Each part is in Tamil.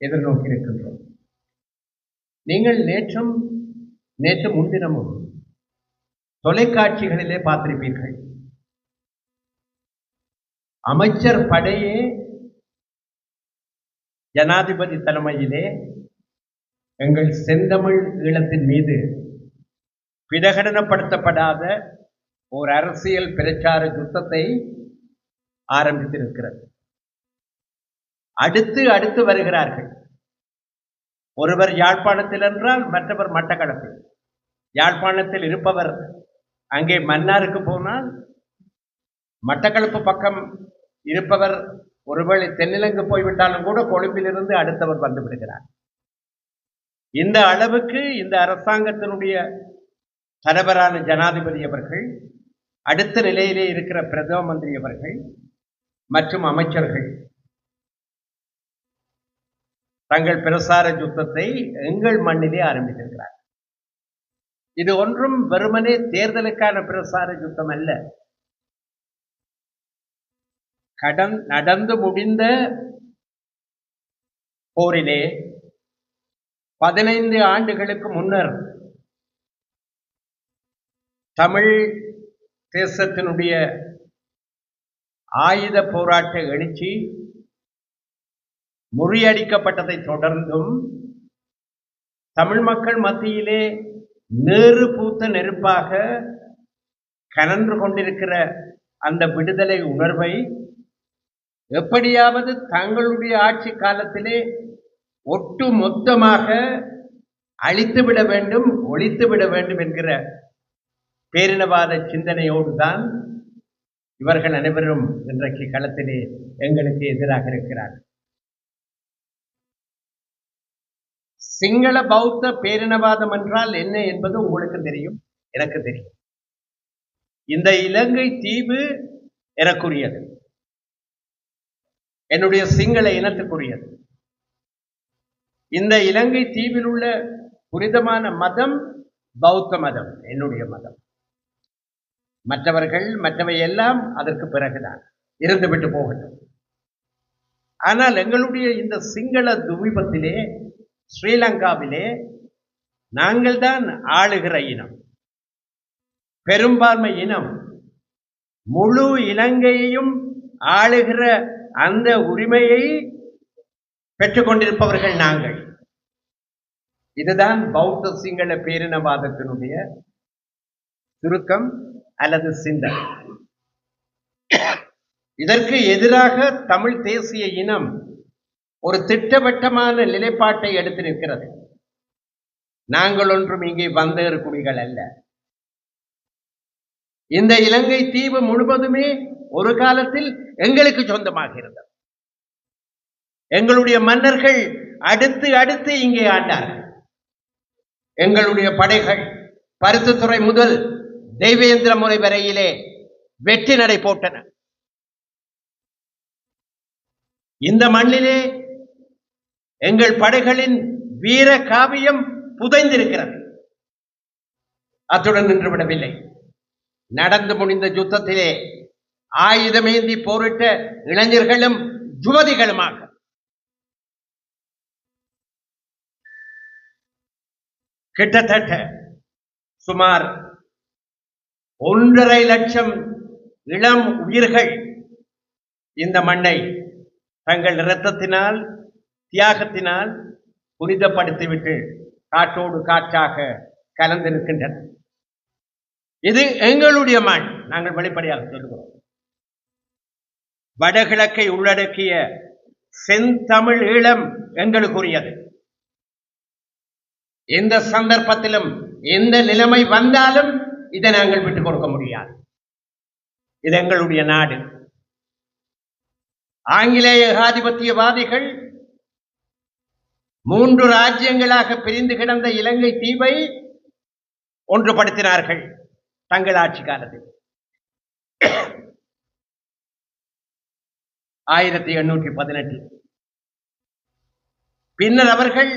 எதிர்நோக்கி இருக்கின்றோம். நீங்கள் நேற்று முன்தினமும் தொலைக்காட்சிகளிலே பார்த்திருப்பீர்கள். அமைச்சர் படையே ஜனாதிபதி தலைமையிலே எங்கள் செந்தமிழ் ஈழத்தின் மீது பிரகடனப்படுத்தப்படாத ஒரு அரசியல் பிரச்சார யுத்தத்தை ஆரம்பித்திருக்கிறது. அடுத்து வருகிறார்கள். ஒருவர் யாழ்ப்பாணத்தில் என்றால் மற்றவர் மட்டக்களப்பில். யாழ்ப்பாணத்தில் இருப்பவர் அங்கே மன்னாருக்கு போனால், மட்டக்களப்பு பக்கம் இருப்பவர் ஒருவேளை தென்னிலங்கு போய்விட்டாலும் கூட கொழும்பிலிருந்து அடுத்தவர் வந்து விடுகிறார். இந்த அளவுக்கு இந்த அரசாங்கத்தினுடைய தலைவரான ஜனாதிபதி அவர்கள், அடுத்த நிலையிலே இருக்கிற பிரதம மந்திரி அவர்கள் மற்றும் அமைச்சர்கள் தங்கள் பிரசார யுத்தத்தை எங்கள் மண்ணிலே ஆரம்பித்திருக்கிறார். இது ஒன்றும் வெறுமனே தேர்தலுக்கான பிரசார யுத்தம் அல்ல. நடந்து முடிந்த போரிலே 15 ஆண்டுகளுக்கு முன்னர் தமிழ் தேசத்தினுடைய ஆயுத போராட்ட எழுச்சி முறியடிக்கப்பட்டதை தொடர்ந்தும் தமிழ் மக்கள் மத்தியிலே நேறு பூத்த நெருப்பாக கனன்று கொண்டிருக்கிற அந்த விடுதலை உணர்வை எப்படியாவது தங்களுடைய ஆட்சி காலத்திலே ஒட்டு மொத்தமாக அழித்துவிட வேண்டும், ஒழித்துவிட வேண்டும் என்கிற பேரினவாத சிந்தனையோடு தான் இவர்கள் அனைவரும் இன்றைக்கு களத்திலே எங்களுக்கு எதிராக இருக்கிறார்கள். சிங்கள பௌத்த பேரினவாதம் என்றால் என்ன என்பது உங்களுக்கு தெரியும், எனக்கு தெரியும். இந்த இலங்கை தீவு எனக்குரியது, என்னுடைய சிங்கள இனத்துக்குரியது. இந்த இலங்கை தீவில் உள்ள புனிதமான மதம் பௌத்த மதம், என்னுடைய மதம். மற்றவை எல்லாம் அதற்கு பிறகுதான் இருந்துவிட்டு போகட்டும். ஆனால் எங்களுடைய இந்த சிங்கள துவீபத்திலே, ஸ்ரீலங்காவிலே நாங்கள் தான் ஆளுகிற இனம், பெரும்பான்மை இனம். முழு இலங்கையையும் ஆளுகிற அந்த உரிமையை பெற்றுக்கொண்டிருப்பவர்கள் நாங்கள். இதுதான் பௌத்த சிங்கள பேரினவாதத்தினுடைய சுருக்கம் அல்லது சிந்தனை. இதற்கு எதிராக தமிழ் தேசிய இனம் ஒரு திட்டவட்டமான நிலைப்பாட்டை எடுத்து நிற்கிறது. நாங்கள் ஒன்றும் இங்கே வந்தேறு குடிகள் அல்ல. இந்த இலங்கை தீவு முழுவதுமே ஒரு காலத்தில் எங்களுக்கு சொந்தமாக இருந்தது. எங்களுடைய மன்னர்கள் அடுத்து இங்கே ஆண்டார்கள். எங்களுடைய படைகள் பருத்தித்துறை முதல் தெய்வேந்திரமுறை வரையிலே வெற்றி நடை போட்டன. இந்த மண்ணிலே எங்கள் படைகளின் வீர காவியம் புதைந்திருக்கிறது. அத்துடன் நின்றுவிடவில்லை. நடந்து முடிந்த யுத்தத்திலே ஆயுதமேந்தி போரிட்ட இளைஞர்களும் யுவதிகளுமாக கிட்டத்தட்ட சுமார் 1.5 லட்சம் இளம் உயிர்கள் இந்த மண்ணை தங்கள் இரத்தத்தினால், தியாகத்தினால் புனிதப்படுத்திவிட்டு காற்றோடு காற்றாக கலந்து நிற்கின்றன. இது எங்களுடைய மண். நாங்கள் வெளிப்படையாக சொல்லுகிறோம். வடகிழக்கை உள்ளடக்கிய செந்தமிழ் ஈழம் எங்களுக்குரியது. எந்த சந்தர்ப்பத்திலும் எந்த நிலைமை வந்தாலும் இதை நாங்கள் விட்டுக் கொடுக்க முடியாது. இது எங்களுடைய நாடு. ஆங்கிலேய ஏகாதிபத்தியவாதிகள் 3 ராஜ்யங்களாக பிரிந்து கிடந்த இலங்கை தீவை ஒன்றுபடுத்தினார்கள் தங்கள் ஆட்சி காலத்தில். 1818. பின்னர் அவர்கள்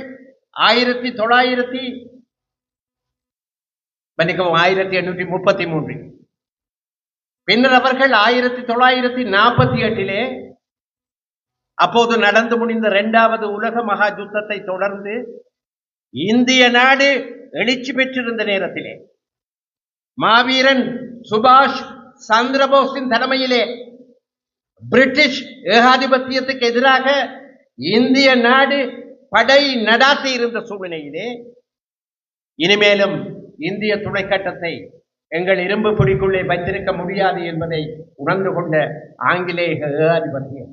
1833. பின்னர் அவர்கள் 1948 அப்போது நடந்து முடிந்த 2வது உலக மகா யுத்தத்தை தொடர்ந்து இந்திய நாடு எழுச்சி பெற்றிருந்த நேரத்திலே மாவீரன் சுபாஷ் சந்திரபோஸின் தலைமையிலே பிரிட்டிஷ் ஏகாதிபத்தியத்துக்கு எதிராக இந்திய நாடு படை நடாத்தி இருந்த சூழ்நிலையிலே இனிமேலும் இந்திய துணைக்கட்டத்தை எங்கள் இரும்பு பிடிக்குள்ளே வைத்திருக்க முடியாது என்பதை உணர்ந்து கொண்ட ஆங்கிலேய ஏகாதிபத்தியம்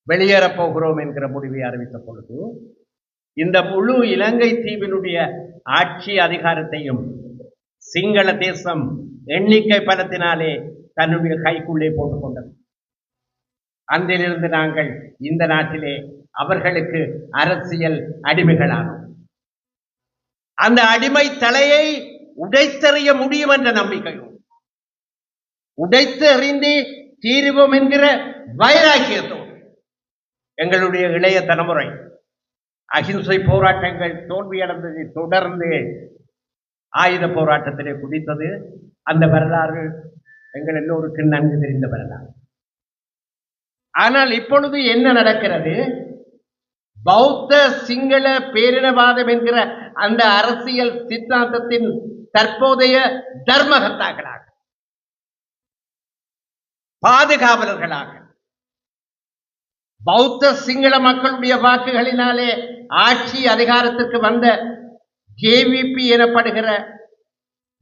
வெளியேறப் போகிறோம் என்கிற முடிவை அறிவித்த பொழுது இந்த முழு இலங்கை தீவினுடைய ஆட்சி அதிகாரத்தையும் சிங்கள தேசம் எண்ணிக்கை பலத்தினாலே தன்னுடைய கைக்குள்ளே போட்டுக் கொண்டது. அன்றிலிருந்து நாங்கள் இந்த நாட்டிலே அவர்களுக்கு அரசியல் அடிமைகளானோம். அந்த அடிமை தலையை உடைத்தெறிய முடியும் என்ற நம்பிக்கையும் உடைத்து எறிந்து தீர்வோம் என்கிற வைராக்கியத்தோடு எங்களுடைய இளைய தலைமுறை அகிம்சை போராட்டங்கள் தோல்வியடைந்ததை தொடர்ந்து ஆயுத போராட்டத்திலே குதித்தது. அந்த வரலாறு எங்கள் எல்லோருக்கும் நன்கு தெரிந்த வரலாறு. ஆனால் இப்பொழுது என்ன நடக்கிறது? பௌத்த சிங்கள பேரினவாதம் என்கிற அந்த அரசியல் சித்தாந்தத்தின் தற்போதைய தர்மகர்த்தாக்களாக, பாதுகாவலர்களாக, பௌத்த சிங்கள மக்களுடைய வாக்குகளினாலே ஆட்சி அதிகாரத்திற்கு வந்த ஜேவிபி எனப்படுகிற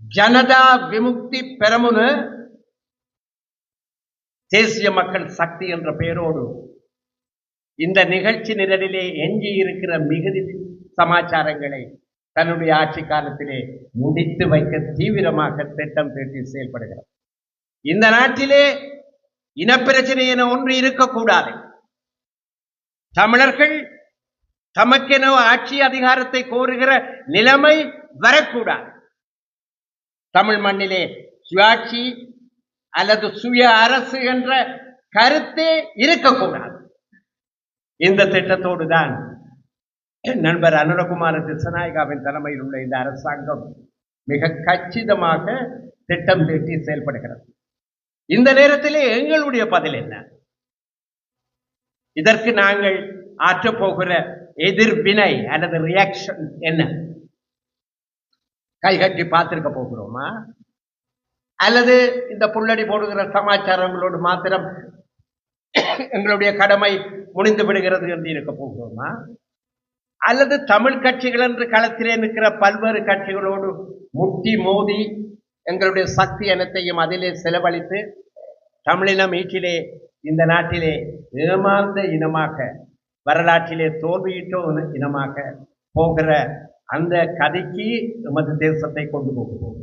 ஜனதா விமுக்தி பெரமுன தேசிய மக்கள் சக்தி என்ற பெயரோடு இந்த நிகழ்ச்சி நிரலிலே எஞ்சி இருக்கிற மிகுதி சமாச்சாரங்களை தன்னுடைய ஆட்சி காலத்திலே முடித்து வைக்க தீவிரமாக திட்டம் தீட்டி செயல்படுகிறது. இந்த நாட்டிலே இனப்பிரச்சனை என ஒன்று இருக்கக்கூடாது. தமிழர்கள் தமக்கென ஆட்சி அதிகாரத்தை கோருகிற நிலைமை வரக்கூடாது. தமிழ் மண்ணிலே சுயாட்சி அல்லது சுய அரசு என்ற கருத்தே இருக்கக்கூடாது. இந்த திட்டத்தோடு தான் நண்பர் அனுரகுமார திசநாயகாவின் தலைமையில் உள்ள இந்த அரசாங்கம் மிக கச்சிதமாக திட்டம் தீட்டி செயல்படுகிறது. இந்த நேரத்திலே எங்களுடைய பதில் என்ன? இதற்கு நாங்கள் ஆற்றப்போகிற எதிர்வினை அல்லது ரியாக்ஷன் என்ன? கைகட்டி பார்த்திருக்க போகிறோமா? அல்லது இந்த புள்ளடி போடுகிற சமாச்சாரங்களோடு மாத்திரம் எங்களுடைய கடமை முடிந்து விடுகிறது என்று இருக்க போகிறோமா? அல்லது தமிழ் கட்சிகள் என்று களத்திலே நிற்கிற பல்வேறு கட்சிகளோடு முட்டி மோதி எங்களுடைய சக்தி அனைத்தையும் அதிலே செலவழித்து தமிழினம் ஈட்டிலே இந்த நாட்டிலே ஏமாந்த இனமாக, வரலாற்றிலே தோல்வியிட்டோ இனமாக போகிற அந்த கதைக்கு எமது தேசத்தை கொண்டு போகிறோம்.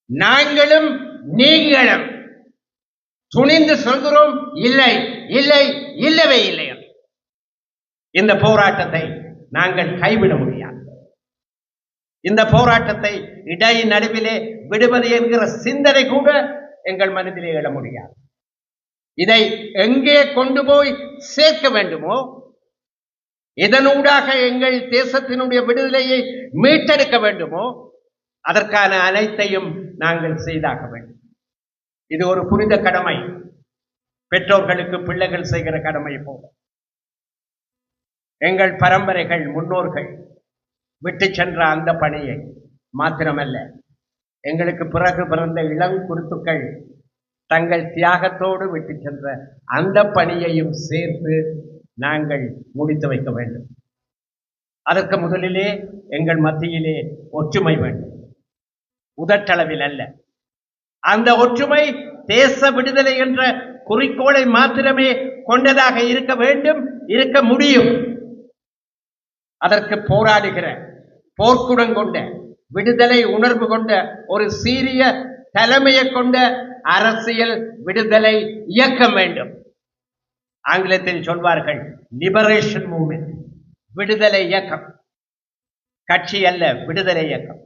நாங்களும் நீங்களும் துணிந்து சொல்கிறோம், இல்லை இல்லை இல்லவே இல்லை. இந்த போராட்டத்தை நாங்கள் கைவிட முடியாது. இந்த போராட்டத்தை இடை நடுவிலே விடுவது என்கிற சிந்தனை கூட எங்கள் மனதிலே எழ முடியாது. இதை எங்கே கொண்டு போய் சேர்க்க வேண்டுமோ, இதனூடாக எங்கள் தேசத்தினுடைய விடுதலையை மீட்டெடுக்க வேண்டுமோ, அதற்கான அனைத்தையும் நாங்கள் செய்தாக வேண்டும். இது ஒரு புனித கடமை. பெற்றோர்களுக்கு பிள்ளைகள் செய்கிற கடமை போல எங்கள் பரம்பரைகள் முன்னோர்கள் விட்டு சென்ற அந்த பணியை மாத்திரமல்ல, எங்களுக்கு பிறகு பிறந்த இளங்குருத்துக்கள் தங்கள் தியாகத்தோடு விட்டு சென்ற அந்த பணியையும் சேர்த்து நாங்கள் முடித்து வைக்க வேண்டும். அதற்கு முதலிலே எங்கள் மத்தியிலே ஒற்றுமை வேண்டும், உதட்டளவில் அல்ல. அந்த ஒற்றுமை தேச விடுதலை என்ற குறிக்கோளை மாத்திரமே கொண்டதாக இருக்க வேண்டும், இருக்க முடியும். அதற்கு போராடுகிற, போர்க்குணம் கொண்ட, விடுதலை உணர்வு கொண்ட ஒரு சீரிய தலைமையை கொண்ட அரசியல் விடுதலை இயக்கம் வேண்டும். ஆங்கிலத்தில் சொல்வார்கள் லிபரேஷன் மூவ்மெண்ட், விடுதலை இயக்கம். கட்சி அல்ல, விடுதலை இயக்கம்.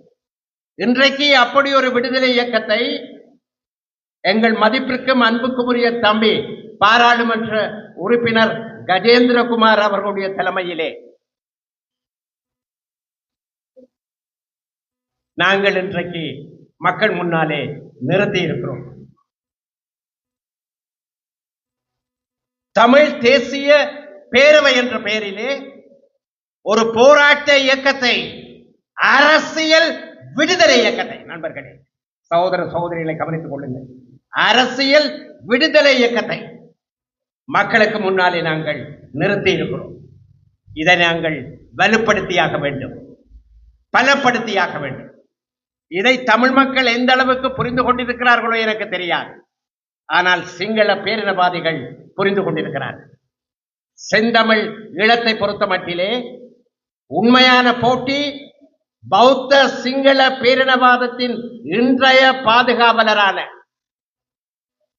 இன்றைக்கு அப்படி ஒரு விடுதலை இயக்கத்தை எங்கள் மதிப்பிற்கும் அன்புக்கும் உரிய தம்பி பாராளுமன்ற உறுப்பினர் கஜேந்திரகுமார் அவர்களுடைய தலைமையிலே நாங்கள் இன்றைக்கு மக்கள் முன்னாலே நிறுத்தி இருக்கிறோம். தமிழ் தேசிய பேரவை என்ற பெயரிலே ஒரு போராட்ட இயக்கத்தை, அரசியல் விடுதலை இயக்கத்தை, நண்பர்களே, சகோதர சகோதரிகளை கவனித்துக் கொள்ளுங்கள், அரசியல் விடுதலை இயக்கத்தை மக்களுக்கு முன்னாலே நாங்கள் நிறுத்தி இருக்கிறோம். இதை நாங்கள் வலுப்படுத்தியாக வேண்டும், பலப்படுத்தியாக வேண்டும். இதை தமிழ் மக்கள் எந்த அளவுக்கு புரிந்து கொண்டிருக்கிறார்களோ எனக்கு தெரியாது. ஆனால் சிங்கள பேரினவாதிகள் புரிந்து கொண்டிருக்கிறார்கள். செந்தமிழ் ஈழத்தை பொறுத்த மட்டிலே உண்மையான போட்டி பௌத்த சிங்கள பேரினவாதத்தின் இன்றைய பாதுகாவலரான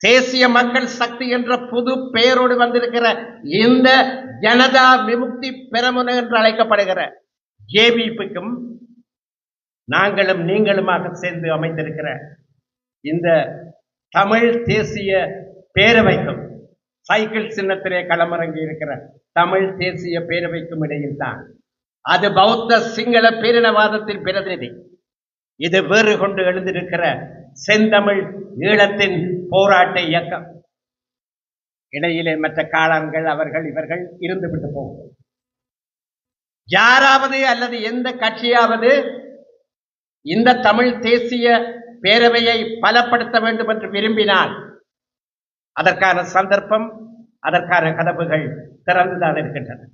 தேசிய மக்கள் சக்தி என்ற புது பெயரோடு வந்திருக்கிற இந்த ஜனதா விமுக்தி பெரமுன என்று அழைக்கப்படுகிற ஜேவிபிக்கும் நாங்களும் நீங்களுமாக சேர்ந்து அமைந்திருக்கிற இந்த தமிழ் தேசிய பேரவைக்கும், சைக்கிள் சின்னத்திலே களமிறங்கி இருக்கிற தமிழ் தேசிய பேரவைக்கும் இடையில் தான் அது பௌத்த சிங்கள பேரினவாதத்தின் பிரதிநிதி, இது வேறு கொண்டு எழுந்திருக்கிற செந்தமிழ் ஈழத்தின் போராட்ட இயக்கம். இடையிலே மற்ற காளான்கள் அவர்கள் இவர்கள் இருந்துவிட்டு போகும். யாராவது அல்லது எந்த கட்சியாவது இந்த தமிழ் தேசிய பேரவையை பலப்படுத்த வேண்டும் என்று விரும்பினால் அதற்கான சந்தர்ப்பம், அதற்கான கதவுகள் திறந்துதான் இருக்கின்றன.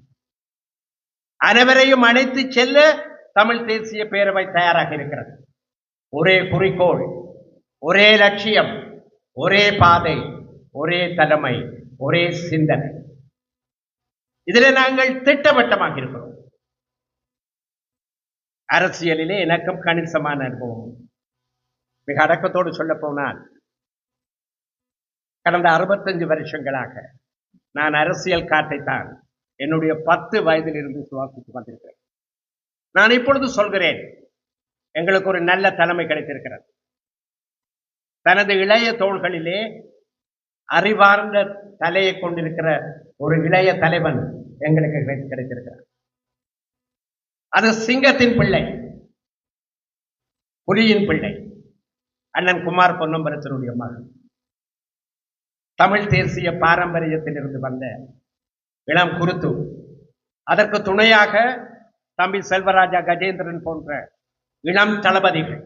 அனைவரையும் அழைத்து செல்ல தமிழ் தேசிய பேரவை தயாராக இருக்கிறது. ஒரே குறிக்கோள், ஒரே லட்சியம், ஒரே பாதை, ஒரே தலைமை, ஒரே சிந்தனை. இதில் நாங்கள் திட்டவட்டமாக இருக்கிறோம். அரசியலிலே எனக்கும் கணிசமான அனுபவம். மிக அடக்கத்தோடு சொல்ல போனால் கடந்த 65 வருஷங்களாக நான் அரசியல் காட்டைத்தான் என்னுடைய 10 வயதிலிருந்து சுவாசித்து வந்திருக்கிறேன். நான் இப்பொழுது சொல்கிறேன், எங்களுக்கு ஒரு நல்ல தலைமை கிடைத்திருக்கிறது. தனது இளைய தோள்களிலே அறிவார்ந்த தலையை கொண்டிருக்கிற ஒரு இளைய தலைவன் எங்களுக்கு கிடைத்திருக்கிறார். அது சிங்கத்தின் பிள்ளை, புலியின் பிள்ளை, அண்ணன் குமார் பொன்னம்பலத்தினுடைய மகன். தமிழ் தேசிய பாரம்பரியத்தில் இருந்து வந்த இளம் குருத்து, அதற்கு துணையாக தம்பி செல்வராஜா கஜேந்திரன் போன்ற இளம் தளபதிகள்.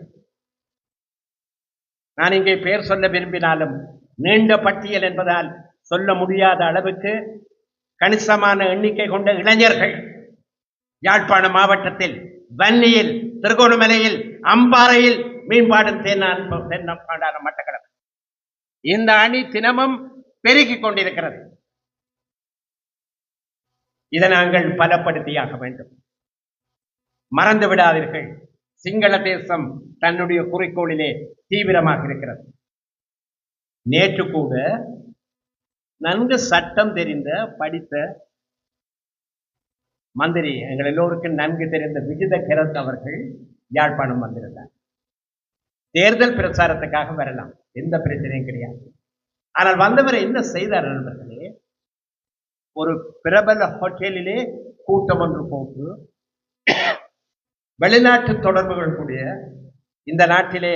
நான் இங்கே பெயர் சொல்ல விரும்பினாலும் நீண்ட பட்டியல் என்பதால் சொல்ல முடியாத அளவுக்கு கணிசமான எண்ணிக்கை கொண்ட இளைஞர்கள் யாழ்ப்பாண மாவட்டத்தில் வன்னியில், திருகோணமலையில், அம்பாறையில், மீன்பாடும் தென்னாடான மட்டக்களப்பு இந்த அணி தினமும் பெருகிக் கொண்டிருக்கிறது. இதை நாங்கள் பலப்படுத்தியாக வேண்டும். மறந்து விடாதீர்கள், சிங்கள தேசம் தன்னுடைய குறிக்கோளிலே தீவிரமாக இருக்கிறது. நேற்று கூட நன்கு சட்டம் தெரிந்த படித்த மந்திரி, எங்கள் எல்லோருக்கும் நன்கு தெரிந்த விஜித கிரத் அவர்கள் யாழ்ப்பாணம் வந்திருந்தார். தேர்தல் பிரச்சாரத்துக்காக வரலாம், எந்த பிரச்சனையும் கிடையாது. ஆனால் வந்தவர் என்ன செய்தார் நண்பர்களே, ஒரு பிரபல ஹோட்டலிலே கூட்டம் ஒன்று போட்டு வெளிநாட்டு தொடர்புகள் கூடிய இந்த நாட்டிலே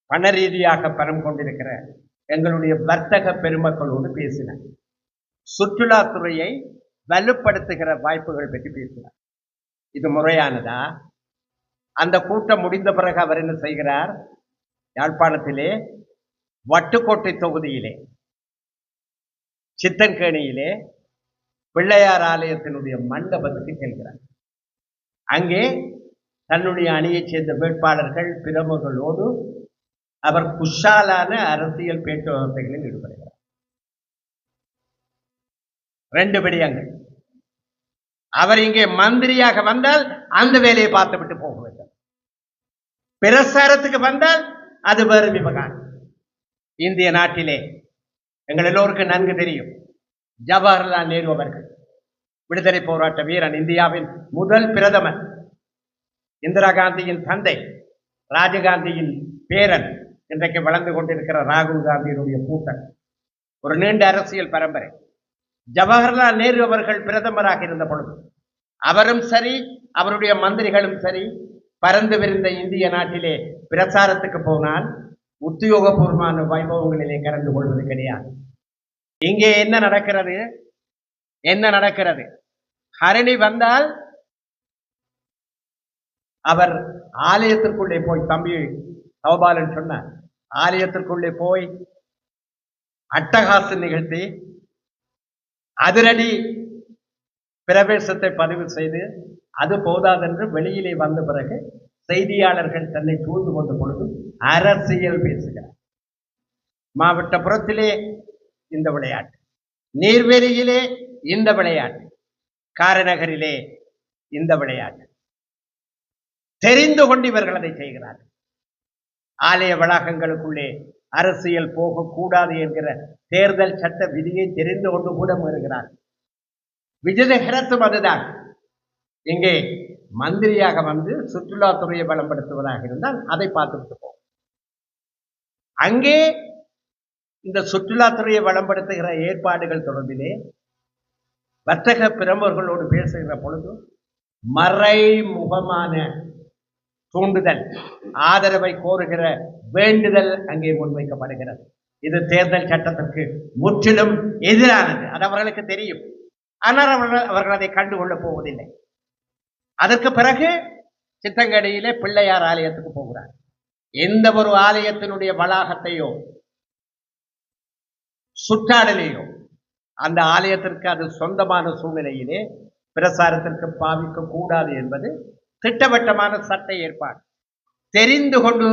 பண ரீதியாக பணம் கொண்டிருக்கிற எங்களுடைய வர்த்தக பெருமக்களோடு பேசினார். சுற்றுலாத்துறையை வலுப்படுத்துகிற வாய்ப்புகள் பற்றி பேசினார். இது முறையானதா? அந்த கூட்டம் முடிந்த பிறகு அவர் என்ன செய்கிறார், யாழ்ப்பாணத்திலே வட்டுக்கோட்டை தொகுதியிலே சித்தன்கேணியிலே பிள்ளையார் ஆலயத்தினுடைய மண்டபத்துக்கு செல்கிறார். அங்கே தன்னுடைய அணியைச் சேர்ந்த வேட்பாளர்கள் பிரமுகர்களோடு அவர் குஷாலான அரசியல் பேச்சுவார்த்தைகளில் ஈடுபடுகிறார். 2 விடயங்கள். அவர் இங்கே மந்திரியாக வந்தால் அந்த வேலையை பார்த்துவிட்டு போக வேண்டும். பிரசாரத்துக்கு வந்தால் அது வேறு விவகாரம். இந்திய நாட்டிலே எங்கள் எல்லோருக்கும் நன்கு தெரியும், ஜவஹர்லால் நேரு அவர்கள் விடுதலை போராட்ட வீரன், இந்தியாவின் முதல் பிரதமர், இந்திரா காந்தியின் தந்தை, ராஜீவ்காந்தியின் பேரன், இன்றைக்கு வளர்ந்து கொண்டிருக்கிற ராகுல் காந்தியினுடைய கூட்டம், ஒரு நீண்ட அரசியல் பரம்பரை. ஜவஹர்லால் நேரு அவர்கள் பிரதமராக இருந்த பொழுது அவரும் சரி, அவருடைய மந்திரிகளும் சரி, பறந்து விரிந்த இந்திய நாட்டிலே பிரச்சாரத்துக்கு போனால் உத்தியோகபூர்வமான வைபவங்களிலே கலந்து கொள்வது கிடையாது. இங்கே என்ன நடக்கிறது? என்ன நடக்கிறது? ஹரிணி வந்தால் அவர் ஆலயத்திற்குள்ளே போய், தம்பி தவபாலன் சொன்னார், ஆலயத்திற்குள்ளே போய் அட்டகாசம் நிகழ்த்தி அதிரடி பிரவேசத்தை பதிவு செய்து, அது போதாதென்று வெளியிலே வந்த பிறகு செய்தியாளர்கள் தன்னை சூழ்ந்து கொண்ட பொழுது அரசியல் பேசுகிறார். மாவட்டப்புறத்திலே இந்த விளையாட்டு, நீர்வேலியிலே இந்த விளையாட்டு, காரநகரிலே இந்த விளையாட்டு. தெரிந்து கொண்டு இவர்கள் அதை செய்கிறார்கள். ஆலய வளாகங்களுக்குள்ளே அரசியல் போகக்கூடாது என்கிற தேர்தல் சட்ட விதியை தெரிந்து கொண்டு கூட வருகிறார். விஜயகரத்தும் அதுதான். இங்கே மந்திரியாக வந்து சுற்றுலாத்துறையை பலப்படுத்துவதாக இருந்தால் அதை பார்த்துவிட்டு போகும். அங்கே இந்த சுற்றுலாத்துறையை வளப்படுத்துகிற ஏற்பாடுகள் தொடர்பிலே வர்த்தக பிரமுகர்களோடு பேசுகிற பொழுது மறைமுகமான தூண்டுதல், ஆதரவை கோருகிற வேண்டுதல் அங்கே முன்வைக்கப்படுகிறது. இது தேர்தல் சட்டத்திற்கு முற்றிலும் எதிரானது. அது அவர்களுக்கு தெரியும். ஆனால் அவர்கள் அதை கண்டுகொள்ளப் போவதில்லை. அதற்கு பிறகு சித்தங்கடியிலே பிள்ளையார் ஆலயத்துக்கு போகிறார். எந்த ஒரு ஆலயத்தினுடைய வளாகத்தையோ சுற்றாடலையோ அந்த ஆலயத்திற்கு அது சொந்தமான சூழ்நிலையிலே பிரசாரத்திற்கு பாவிக்க கூடாது என்பது திட்டவட்டமான சட்ட ஏற்பாடு. தெரிந்து கொண்டு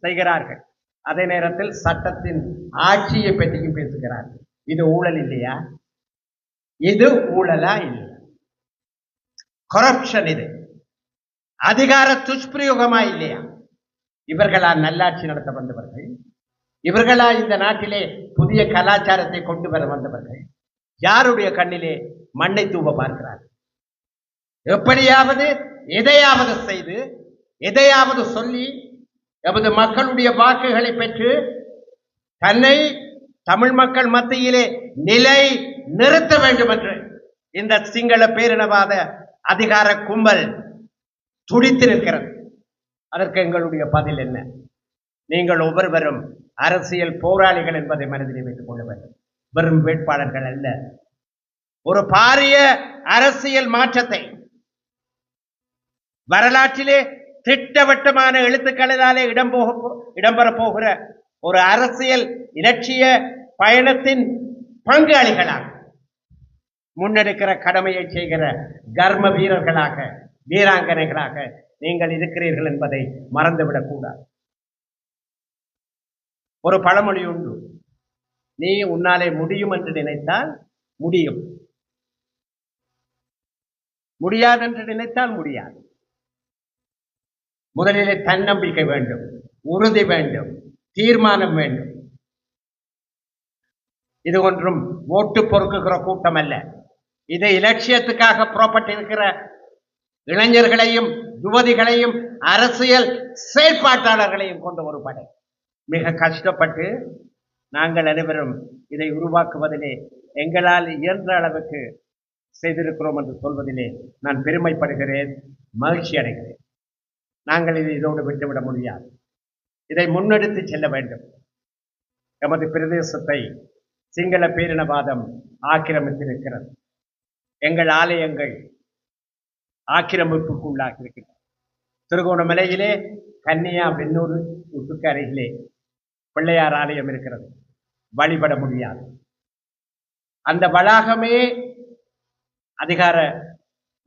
செய்கிறார்கள். அதே நேரத்தில் சட்டத்தின் ஆட்சியை பற்றியும் பேசுகிறார்கள். இது ஊழல் இல்லையா? இது ஊழலா இல்லையா? கரப்ஷன், இது அதிகார துஷ்பிரயோகமா இல்லையா? இவர்களா நல்லாட்சி நடத்த வந்தவர்கள்? இவர்களா இந்த நாட்டிலே புதிய கலாச்சாரத்தை கொண்டு வர வந்தவர்கள்? யாருடைய கண்ணிலே மண்ணை தூவ பார்க்கிறார்கள்? எப்படியாவது எதையாவது செய்து, எதையாவது சொல்லி எமது மக்களுடைய வாக்குகளை பெற்று தன்னை தமிழ் மக்கள் மத்தியிலே நிலை நிறுத்த வேண்டும் என்று இந்த சிங்கள பேரினவாத அதிகார கும்பல் துடித்து நிற்கிறது. அதற்கு எங்களுடைய பதில் என்ன? நீங்கள் ஒவ்வொருவரும் அரசியல் போராளிகள் என்பதை மனதில் வைத்துக் கொள்ள வேண்டும். வெறும் வேட்பாளர்கள் அல்ல. ஒரு பாரிய அரசியல் மாற்றத்தை வரலாற்றிலே திட்டவட்டமான எழுத்துக்களினாலே இடம்பெறப் போகிற ஒரு அரசியல் இலட்சிய பயணத்தின் பங்காளிகளாக முன்னெடுக்கிற கடமையை செய்கிற கர்ம வீரர்களாக, வீராங்கனைகளாக நீங்கள் இருக்கிறீர்கள் என்பதை மறந்துவிடக் கூடாது. ஒரு பழமொழி உண்டு, நீ உன்னாலே முடியும் என்று நினைத்தால் முடியும், முடியாது என்று நினைத்தால் முடியாது. முதலிலே தன்னம்பிக்கை வேண்டும், உறுதி வேண்டும், தீர்மானம் வேண்டும். இது ஒன்றும் ஓட்டு பொறுக்குகிற கூட்டம் அல்ல. இது இலட்சியத்துக்காக புறப்பட்டிருக்கிற இளைஞர்களையும் யுவதிகளையும் அரசியல் செயற்பாட்டாளர்களையும் கொண்ட ஒரு படை. மிக கஷ்டப்பட்டு நாங்கள் அனைவரும் இதை உருவாக்குவதிலே எங்களால் இயன்ற அளவுக்கு செய்திருக்கிறோம் என்று சொல்வதிலே நான் பெருமைப்படுகிறேன், மகிழ்ச்சி அடைகிறேன். நாங்கள் இதை இதோடு விட்டுவிட முடியாது. இதை முன்னெடுத்து செல்ல வேண்டும். எமது பிரதேசத்தை சிங்கள பேரினவாதம் ஆக்கிரமித்திருக்கிறது. எங்கள் ஆலயங்கள் ஆக்கிரமிப்புக்குள்ளாகியிருக்கிறது. திருகோணமலையிலே கன்னியா வெண்ணூர் உத்துக்கு அருகிலே பிள்ளையார் ஆலயம் இருக்கிறது. வழிபட முடியாது. அந்த வளாகமே அதிகார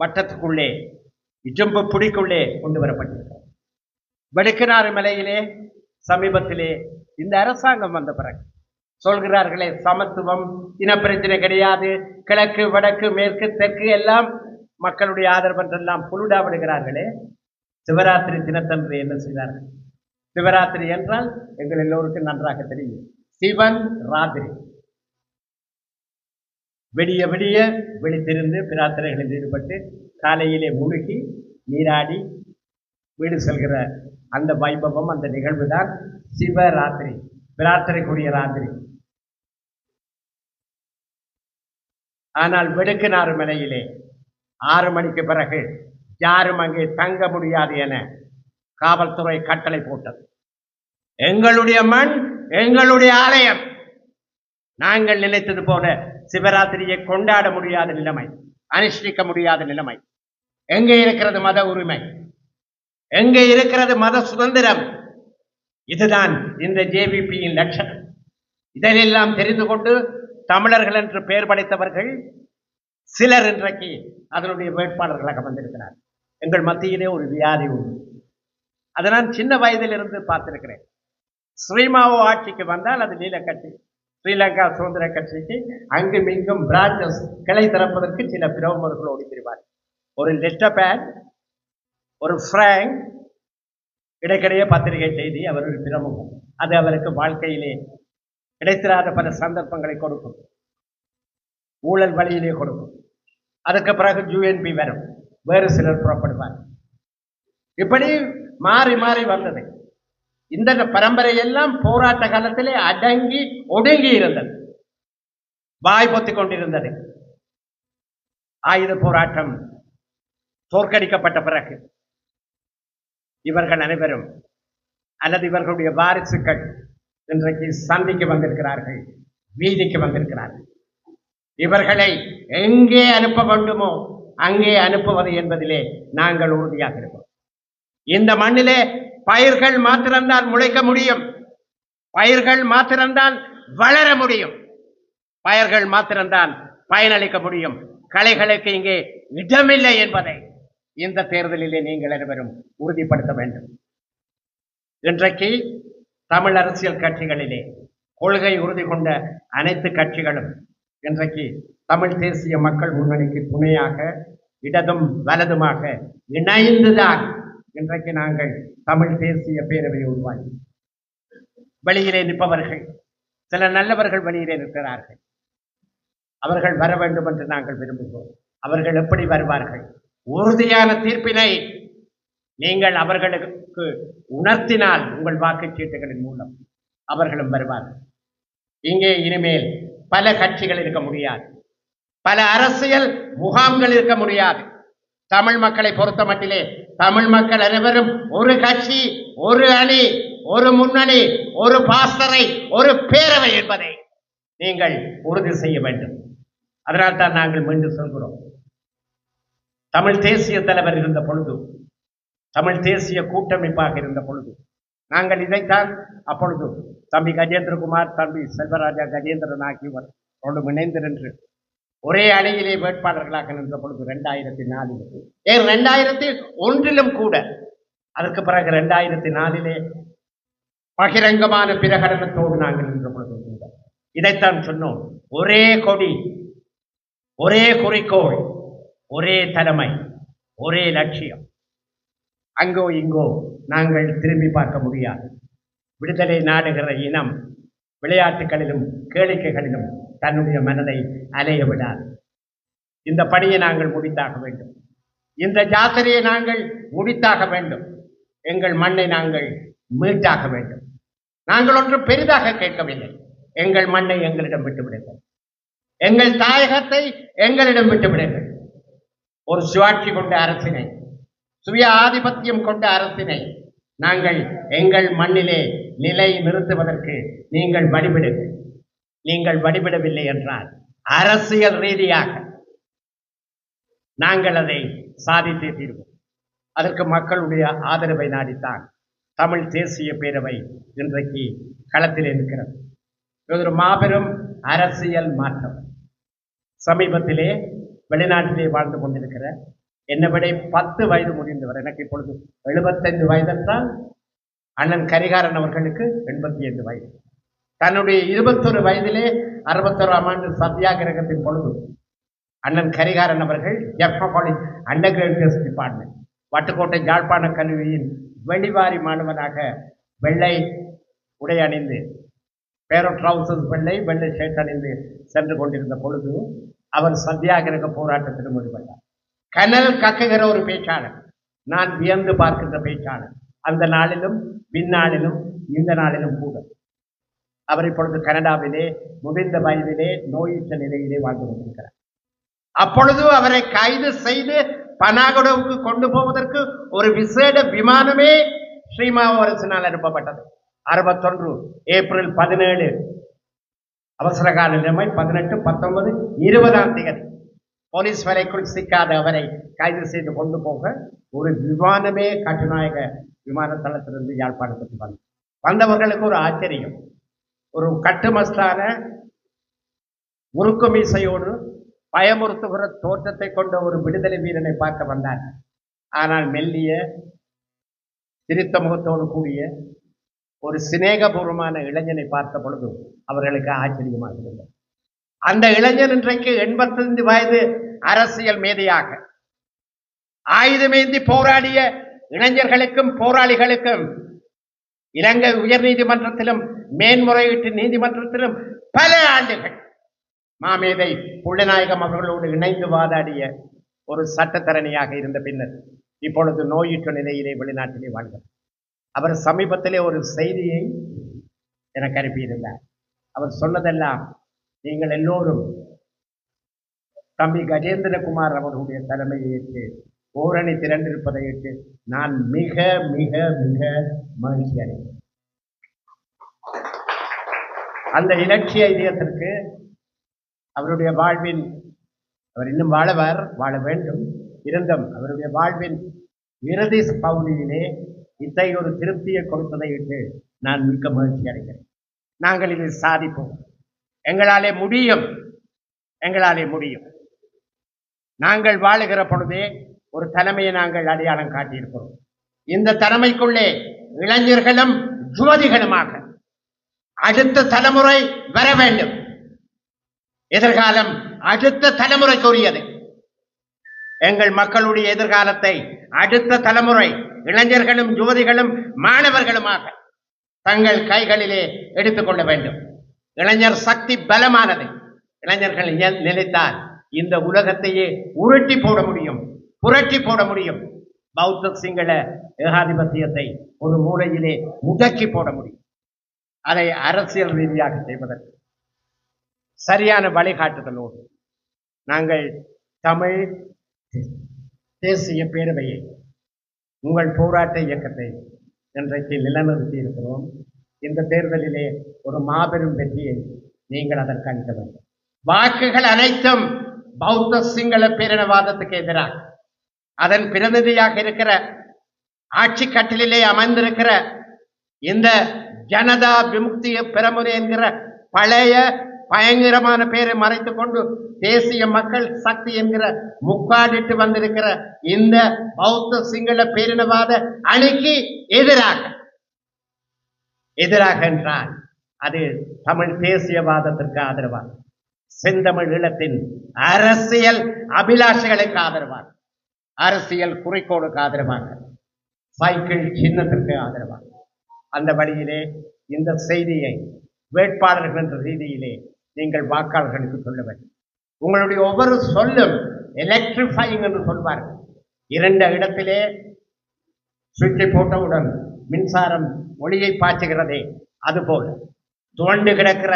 வட்டத்துக்குள்ளே, இஜம்பு பிடிக்குள்ளே கொண்டு வரப்பட்டிருக்கிறது. வெடுக்கனாறு மலையிலே சமீபத்திலே இந்த அரசாங்கம் வந்த பிறகு சொல்கிறார்களே, சமத்துவம், இனப்பிரச்சனை கிடையாது, கிழக்கு வடக்கு மேற்கு தெற்கு எல்லாம் மக்களுடைய ஆதரவு என்றெல்லாம் புலுடா விடுகிறார்களே. சிவராத்திரி தினத்தன்று என்ன செய்தார்கள்? சிவராத்திரி என்றால் எங்கள் எல்லோருக்கும் நன்றாக தெரியும், சிவன் ராத்திரி. விடிய விடிய விழித்திருந்து பிரார்த்தனைகளில் ஈடுபட்டு காலையிலே முழுகி நீராடி வீடு செல்கிற அந்த வைபவம், அந்த நிகழ்வு தான் சிவராத்திரி, பிரார்த்தனைக்குரிய ராத்திரி. ஆனால் வெடுக்கனாறு மலையிலே 6 மணிக்கு பிறகு யாரும் அங்கே தங்க முடியாது என காவல்துறை கட்டளை போட்டது. எங்களுடைய மண், எங்களுடைய ஆலயம், நாங்கள் நினைத்தது போல சிவராத்திரியை கொண்டாட முடியாத நிலைமை, அனுஷ்டிக்க முடியாத நிலைமை. எங்கே இருக்கிறது மத உரிமை? எங்கே இருக்கிறது மத சுதந்திரம்? இதுதான் இந்த ஜேவிபியின் லட்சணம். இதையெல்லாம் தெரிந்து கொண்டு தமிழர்கள் என்று பெயர் படைத்தவர்கள் சிலர் இன்றைக்கு அதனுடைய வேட்பாளர்களாக வந்திருக்கிறார். எங்கள் மத்தியிலே ஒரு வியாதி உண்டு. அதை நான் சின்ன வயதிலிருந்து பார்த்திருக்கிறேன். ஸ்ரீமாவோ ஆட்சிக்கு வந்தால் அது நீல கட்சி, ஸ்ரீலங்கா சுதந்திர கட்சிக்கு அங்கும் இங்கும் பிரான்சஸ் கிளை திறப்பதற்கு சில பிரமுகர்கள் ஓடி திரிவார். ஒரு லெட்டர் பேட், ஒரு பிராங்க், இடைக்கிடையே பத்திரிகை செய்தி, அவர் ஒரு பிரமுகம். அது அவருக்கு வாழ்க்கையிலே கிடைத்திராத பல சந்தர்ப்பங்களை கொடுக்கும், ஊழல் வழியிலே கொடுக்கும். அதுக்கு பிறகு யூஎன்பி வரும், வேறு சிலர் புறப்படுவார். இப்படி மாறி மாறி வந்தது. இந்த பரம்பரையெல்லாம் போராட்ட காலத்திலே அடங்கி ஒடுங்கி இருந்தது, வாய் பொத்திக் கொண்டிருந்தது. ஆயுத போராட்டம் தோற்கடிக்கப்பட்ட பிறகு இவர்கள் அனைவரும் அல்லது இவர்களுடைய வாரிசுகள் இன்றைக்கு சந்திக்கு வந்திருக்கிறார்கள், வீதிக்கு வந்திருக்கிறார்கள். இவர்களை எங்கே அனுப்ப வேண்டுமோ அங்கே அனுப்புவது என்பதிலே நாங்கள் உறுதியாக இருக்கிறோம். இந்த மண்ணிலே பயிர்கள் மாத்திரம்தான் முளைக்க முடியும், பயிர்கள் மாத்திரம்தான் வளர முடியும், பயிர்கள் மாத்திரம்தான் பயனளிக்க முடியும். கலைகளுக்கு இங்கே இடமில்லை என்பதை இந்த தேர்தலிலே நீங்கள் அனைவரும் உறுதிப்படுத்த வேண்டும். இன்றைக்கு தமிழ் அரசியல் கட்சிகளிலே கொள்கை உறுதி கொண்ட அனைத்து கட்சிகளும் இன்றைக்கு தமிழ் தேசிய மக்கள் முன்னணிக்கு துணையாக இடதும் வலதுமாக இணைந்துதான் இன்றைக்கு நாங்கள் தமிழ் தேசிய பேரவை உருவாக்கி வெளியிலே நிற்பவர்கள் சில நல்லவர்கள் வெளியிலே நிற்கிறார்கள். அவர்கள் வர வேண்டும் என்று நாங்கள் விரும்புகிறோம். அவர்கள் எப்படி வருவார்கள்? உறுதியான தீர்ப்பினை நீங்கள் அவர்களுக்கு உணர்த்தினால் உங்கள் வாக்குச்சீட்டுகளின் மூலம் அவர்களும் வருவார்கள். இங்கே இனிமேல் பல கட்சிகள் இருக்க முடியாது, பல அரசியல் முகாம்கள் இருக்க முடியாது. தமிழ் மக்களை பொறுத்த மட்டிலே தமிழ் மக்கள் அனைவரும் ஒரு கட்சி, ஒரு அணி, ஒரு முன்னணி, ஒரு பாஸ்டரை, ஒரு பேரவை என்பதை நீங்கள் உறுதி செய்ய வேண்டும். அதனால் தான் நாங்கள் மீண்டும் சொல்கிறோம், தமிழ் தேசிய தலைவர் இருந்த பொழுது, தமிழ் தேசிய கூட்டமைப்பாக இருந்த பொழுது நாங்கள் இதைத்தான் அப்பொழுது தம்பி கஜேந்திரகுமார், தம்பி செல்வராஜா கஜேந்திரன் ஆகியோர் இணைந்து நின்று ஒரே அணியிலே வேட்பாளர்களாக நின்ற பொழுது 2004 ஏன் 2001 கூட, அதற்கு பிறகு 2004 பகிரங்கமான பிரகடனத்தோடு நாங்கள் நின்ற பொழுது இதைத்தான் சொன்னோம். ஒரே கொடி, ஒரே குறிக்கோள், ஒரே தலைமை, ஒரே லட்சியம். அங்கோ இங்கோ நாங்கள் திரும்பி பார்க்க முடியாது. விடுதலை நாடுகிற இனம் விளையாட்டுகளிலும் கேளிக்கைகளிலும் தன்னுடைய மனதை அலைய விடாது. இந்த பணியை நாங்கள் முடித்தாக வேண்டும், இந்த ஜாத்திரையை நாங்கள் முடித்தாக வேண்டும், எங்கள் மண்ணை நாங்கள் மீட்டாக வேண்டும். நாங்கள் ஒன்றும் பெரிதாக கேட்கவில்லை, எங்கள் மண்ணை எங்களிடம் விட்டுவிடுங்கள், எங்கள் தாயகத்தை எங்களிடம் விட்டுவிடுங்கள். ஒரு சுயாட்சி கொண்ட அரசினை, சுய ஆதிபத்தியம் கொண்ட அரசினை நாங்கள் எங்கள் மண்ணிலே நிலை நிறுத்துவதற்கு நீங்கள் வழிவிடுங்கள். நீங்கள் வழிவிடவில்லை என்றால் அரசியல் ரீதியாக நாங்கள் அதை சாதித்தே தீர்வோம். அதற்கு மக்களுடைய ஆதரவை நாடித்தான் தமிழ் தேசிய பேரவை இன்றைக்கு களத்தில் இருக்கிறது. இது ஒரு மாபெரும் அரசியல் மாற்றம். சமீபத்திலே வெளிநாட்டிலே வாழ்ந்து கொண்டிருக்கிற என்னை விட 10 வயது முடிந்தவர், எனக்கு இப்பொழுது 75 வயது என்றால் அண்ணன் கரிகாரன் அவர்களுக்கு 85 வயது. தன்னுடைய 21 வயதிலே 61ஆம் ஆண்டு சத்தியாகிரகத்தின் பொழுது அண்ணன் கரிகாரன் அவர்கள் Jaffna college under graduate department Vaddukoddai யாழ்ப்பாண கல்லூரியின் வெளிவாரி மாணவனாக வெள்ளை உடை அணிந்து, பேரோ ட்ரவுசர்ஸ் வெள்ளை வெள்ளை ஷர்ட் அணிந்து சென்று கொண்டிருந்த பொழுது அவர் சத்தியாகிரக போராட்டத்திற்கு முடிவெட்டார். கனல் கக்குகிற ஒரு பேச்சாளர், நான் வியந்து பார்க்கின்ற பேச்சாளர். அந்த நாளிலும் பின்னாளிலும் இந்த நாளிலும் கூட அவர் இப்பொழுது கனடாவிலே முதிர்ந்த வயதிலே நோயுற்ற நிலையிலே வாழ்ந்து கொண்டிருக்கிறார். அப்பொழுது அவரை கைது செய்து பனாகுடாவுக்கு கொண்டு போவதற்கு ஒரு விசேட விமானமே ஸ்ரீமாவோ அரசினால் அனுப்பப்பட்டது. 61 ஏப்ரல் 17 அவசரகால நிலைமை 18, 19, 20ஆம் தேதி போலீஸ் வலைக்குள் சிக்காத அவரை கைது செய்து கொண்டு போக ஒரு விமானமே கட்டுநாயக விமான தளத்திலிருந்து யாழ்ப்பாணத்துக்கு வந்தவர்களுக்கு ஒரு ஆச்சரியம். ஒரு கட்டுமஸ்தான முறுக்கு மீசையோடு பயமுறுத்துகிற தோற்றத்தை கொண்ட ஒரு விடுதலை வீரனை பார்க்க வந்தார். ஆனால் மெல்லிய சிரித்த முகத்தோடு கூடிய ஒரு சிநேகபூர்வமான இளைஞனை பார்த்த பொழுது அவர்களுக்கு ஆச்சரியமாக இருந்தது. அந்த இளைஞன் இன்றைக்கு 85 வயது அரசியல் மேதையாக ஆயுதமேந்தி போராடிய இளைஞர்களுக்கும் போராளிகளுக்கும் இலங்கை உயர் நீதிமன்றத்திலும் மேன்முறையீட்டு நீதிமன்றத்திலும் பல ஆண்டுகள் மாமேதை புள்ளநாயகம் அவர்களோடு இணைந்து வாதாடிய ஒரு சட்டத்தரணியாக இருந்த பின்னர் இப்பொழுது நோயுற்ற நிலையிலே வெளிநாட்டிலே வாழ்ந்தார். அவர் சமீபத்திலே ஒரு செய்தியை எனக்கு அனுப்பியிருந்தார். அவர் சொன்னதெல்லாம் நீங்கள் எல்லோரும் தம்பி கஜேந்திரகுமார் அவர்களுடைய தலைமையை ஏற்று ஓரணி திரண்டிருப்பதை ஏற்று நான் மிக மிக மிக மகிழ்ச்சி அடைகிறேன். அந்த இலட்சிய இதயத்திற்கு அவருடைய வாழ்வின் அவர் இன்னும் வாழ வேண்டும் இருந்தும் அவருடைய வாழ்வின் இறுதி பகுதியிலே இத்தகைய ஒரு திருப்தியை கொடுத்ததை இட்டு நான் மிக்க மகிழ்ச்சி அடைகிறேன். நாங்கள் இதை சாதிப்போம். எங்களாலே முடியும். நாங்கள் வாழுகிற பொழுதே ஒரு தலைமையை நாங்கள் அடையாளம் காட்டியிருக்கிறோம். இந்த தலைமைக்குள்ளே இளைஞர்களும் யுவதிகளுமாக அடுத்த தலைமுறை வர வேண்டும். எதிர்காலம் அடுத்த தலைமுறைக்குரியது. எங்கள் மக்களுடைய எதிர்காலத்தை அடுத்த தலைமுறை இளைஞர்களும் யுவதிகளும் மாணவர்களுமாக தங்கள் கைகளிலே எடுத்துக்கொள்ள வேண்டும். இளைஞர் சக்தி பலமானது. இளைஞர்கள் நினைத்தால் இந்த உலகத்தையே உருட்டி போட முடியும், புரட்டி போட முடியும். பௌத்த சிங்கள ஏகாதிபத்தியத்தை ஒரு மூலையிலே முடக்கி போட முடியும். அதை அரசியல் ரீதியாக செய்வதற்கு சரியான வழிகாட்டுதலோடு நாங்கள் தமிழ் தேசிய பேரவையை உங்கள் போராட்ட இயக்கத்தை இன்றைக்கு நிலைநிறுத்தி இருக்கிறோம். இந்த தேர்தலிலே ஒரு மாபெரும் வெற்றியை நீங்கள் அதற்கு அளிக்க வேண்டும். வாக்குகள் அனைத்தும் பௌத்த சிங்கள பேரினவாதத்துக்கு எதிராக அதன் பிரதிநிதியாக இருக்கிற ஆட்சி கட்டிலே அமர்ந்திருக்கிற இந்த ஜனதா விமுக்திய பெரமுறை என்கிற பழைய பயங்கரமான பேரை மறைத்துக் கொண்டு தேசிய மக்கள் சக்தி என்கிற முக்காடிட்டு வந்திருக்கிற இந்த பௌத்த சிங்கள பேரினவாத அணிக்கு எதிராக என்றால் அது தமிழ் தேசியவாதத்திற்கு ஆதரவாக, செந்தமிழ் ஈழத்தின் அரசியல் அபிலாஷைகளுக்கு ஆதரவாக, அரசியல் குறிக்கோளுக்கு ஆதரவாக, சைக்கிள் சின்னத்திற்கு ஆதரவாக அந்த வழியிலே இந்த செய்தியை வேட்பாளர்கள் என்ற ரீதியிலே நீங்கள் வாக்காளர்களுக்கு சொல்ல வேண்டும். உங்களுடைய ஒவ்வொரு சொல்லும் எலக்ட்ரிஃபைங் என்று சொல்வார்கள். 2 இடத்திலே சுவிட்சை போட்டவுடன் மின்சாரம் ஒளியை பாய்ச்சுகிறதே அதுபோல துவண்டு கிடக்கிற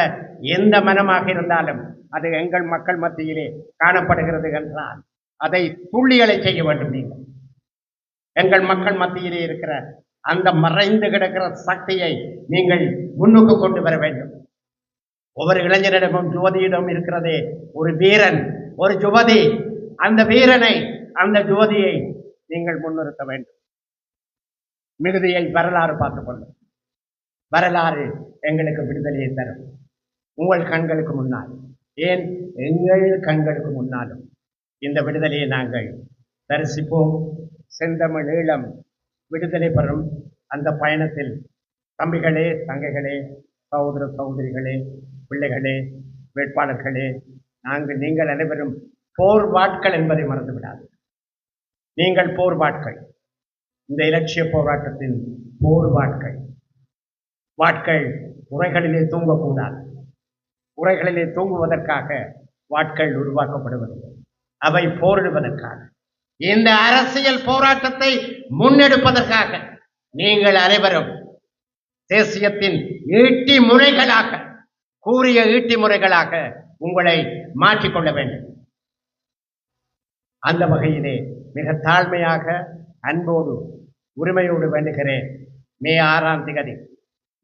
எந்த மனமாக இருந்தாலும் அது எங்கள் மக்கள் மத்தியிலே காணப்படுகிறது என்றால் அதை துள்ளிகளை செய்ய வேண்டும். நீங்கள் எங்கள் மக்கள் மத்தியிலே இருக்கிற அந்த மறைந்து கிடக்கிற சக்தியை நீங்கள் முன்னுக்கு கொண்டு வர வேண்டும். ஒவ்வொரு இளைஞரிடமும் யுவதியிடம் இருக்கிறதே ஒரு வீரன், ஒரு யுவதி. அந்த வீரனை, அந்த யுவதியை நீங்கள் முன்னிறுத்த வேண்டும். மிகுதியை வரலாறு பார்த்துக் கொள்ளும். வரலாறு எங்களுக்கு விடுதலையை தரும். உங்கள் கண்களுக்கு முன்னால், ஏன் எங்கள் கண்களுக்கு முன்னாலும் இந்த விடுதலையை நாங்கள் தரிசிப்போம். செந்தமிழ் ஈழம் விடுதலை பெறும் அந்த பயணத்தில் தம்பிகளே, தங்கைகளே, சகோதர சகோதரிகளே, பிள்ளைகளே, வேட்பாளர்களே, நீங்கள் அனைவரும் போர் வாட்கள் என்பதை மறந்துவிடாது. நீங்கள் போர் வாட்கள். இந்த இலட்சிய போராட்டத்தின் போர் வாட்கள். உரைகளிலே தூங்கக்கூடாது. உரைகளிலே தூங்குவதற்காக வாட்கள் உருவாக்கப்படுவதில்லை. அவை போரிடுவதற்காக, இந்த அரசியல் போராட்டத்தை முன்னெடுப்பதற்காக நீங்கள் அனைவரும் தேசியத்தின் ஈட்டி முறைகளாக, கூறிய ஈட்டி முறைகளாக உங்களை மாற்றிக்கொள்ள வேண்டும். அந்த வகையிலே மிக தாழ்மையாக, அன்போடு, உரிமையோடு வேண்டுகிறேன். மே 6ஆம் தேதி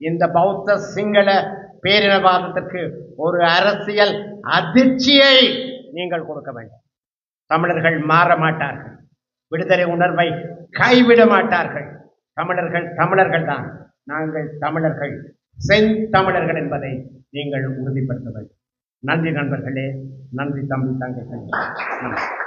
இந்த பௌத்த சிங்கள பேரினவாதத்திற்கு ஒரு அரசியல் அதிர்ச்சியை நீங்கள் கொடுக்க வேண்டும். தமிழர்கள் மாற மாட்டார்கள். விடுதலை உணர்வை கைவிட மாட்டார்கள். தமிழர்கள் தமிழர்கள் தான். நாங்கள் தமிழர்கள், செந்தமிழர்கள் என்பதை நீங்கள் உறுதிப்படுத்த வேண்டும். நன்றி நண்பர்களே, நன்றி தம்பி தங்கைகள்.